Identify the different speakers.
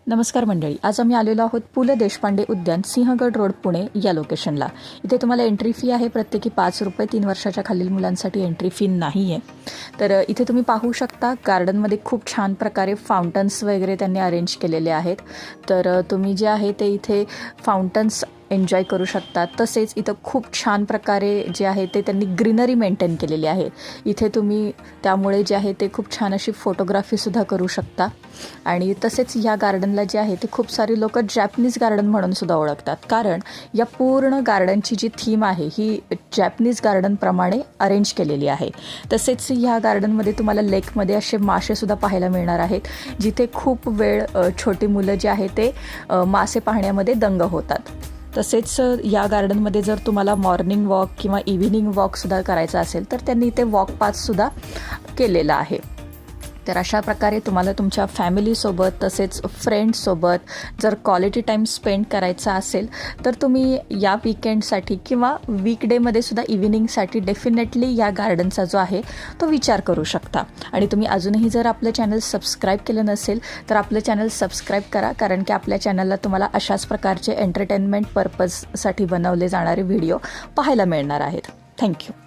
Speaker 1: नमस्कार मंडळी, आज आम्ही आलेलो आहोत पु ल देशपांडे उद्यान, सिंहगड रोड, पुणे या लोकेशनला. इथे तुम्हाला एंट्री फी आहे प्रत्येकी 5 रुपये. 3 वर्षाच्या खालील मुलांसाठी एंट्री फी नाही आहे. तर इथे तुम्ही पाहू शकता गार्डनमध्ये खूप छान प्रकारे फाउंटन्स वगैरे त्यांनी अरेंज केलेले आहेत. तर तुम्ही जे आहे ते इथे फाउंटन्स एन्जॉय करू शकता. तसेच इथं खूप छान प्रकारे जे आहे ते त्यांनी ग्रीनरी मेंटेन केलेली आहे इथे. तुम्ही त्यामुळे जे आहे ते खूप छान अशी फोटोग्राफीसुद्धा करू शकता. आणि तसेच या गार्डनला जे आहे ते खूप सारे लोक जॅपनीज गार्डन म्हणूनसुद्धा ओळखतात, कारण या पूर्ण गार्डनची जी थीम आहे ही जॅपनीज गार्डनप्रमाणे अरेंज केलेली आहे. तसेच ह्या गार्डनमध्ये तुम्हाला लेकमध्ये असे मासेसुद्धा पाहायला मिळणार आहेत, जिथे खूप वेळ छोटी मुलं जे आहे ते मासे पाहण्यामध्ये दंग होतात. तसेच या गार्डनमध्ये जर तुम्हाला मॉर्निंग वॉक किंवा इव्हिनिंग वॉकसुद्धा करायचा असेल तर त्यांनी इथे वॉक पाथसुद्धा केलेला आहे. तर अशा प्रकारे तुम्हाला तुमच्या फॅमिलीसोबत तसेच फ्रेंड्ससोबत जर क्वालिटी टाईम स्पेंड करायचा असेल तर तुम्ही या वीकेंडसाठी किंवा वीकडेमध्ये सुद्धा इव्हिनिंगसाठी डेफिनेटली या गार्डनचा जो आहे तो विचार करू शकता. आणि तुम्ही अजूनही जर आपलं चॅनल सबस्क्राईब केलं नसेल तर आपलं चॅनल सबस्क्राईब करा, कारण की आपल्या चॅनलला तुम्हाला अशाच प्रकारचे एंटरटेनमेंट पर्पजसाठी बनवले जाणारे व्हिडिओ पाहायला मिळणार आहेत. थँक्यू.